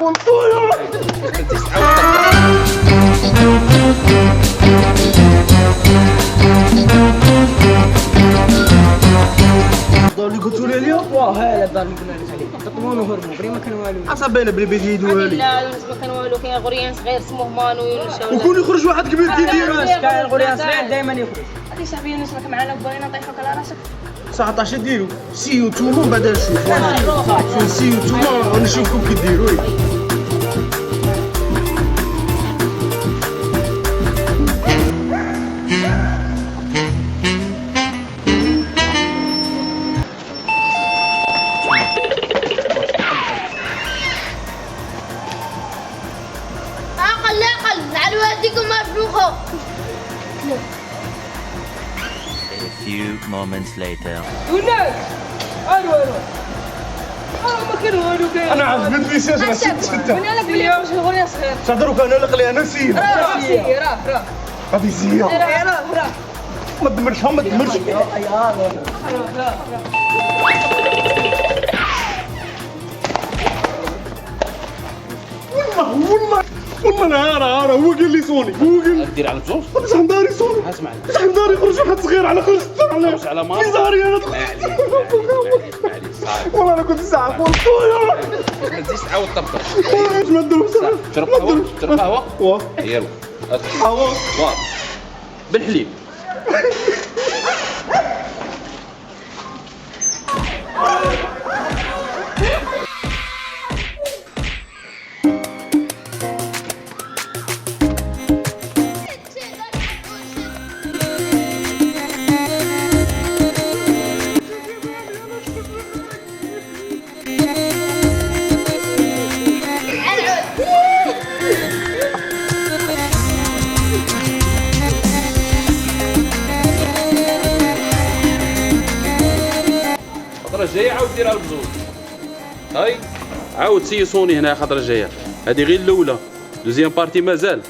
اللي قلتوا لي اليوم هذا الدار اللي قلنا لك عليه تطمون وهربوا بلي ما كان والو عصابينا بلي بيجي يدوها لي لا ما كان والو. كاين غريان صغير اسمه مانو يرشاو وكون يخرج واحد كبير كي يدير كاين غوريان صغير دائما يخرج. هادي صاحبي الناس راك معنا وباغيين نطيحوك على راسك. 19 ديروا سيو نتوما ومن بعد نشوفوا سيو نتوما ونشوفكم كي ديروا. عقل عقل على والديكم مرفوخه. A few moments later. وناس الو ما كان والو كاين. انا عجبتني الشجره شتا قلنا لك بلي واش غريان صغير. تهضروا انا لقلي انا سير راه غادي سير راه ما تدمرش ما تدمرش والله نهار هو قال لي صوني هو قال لي دير على الزوج. باش عنداري صوني اسمعني باش عنداري يخرج واحد صغير على خرج خرج على ماما. في زهري انا معليش صافي والله انا كنت ساعه قلت خويا ما تزيدش تعاود تبطل. ما ندوش تشرب قهوه تشرب قهوه واه يلا قهوه بالحليب. الخطره الجايه عاود ديرها بزوج. هاي عاود سيسوني هنا الخطره الجايه. هذه غير الاولى دوزيام بارتي مازال.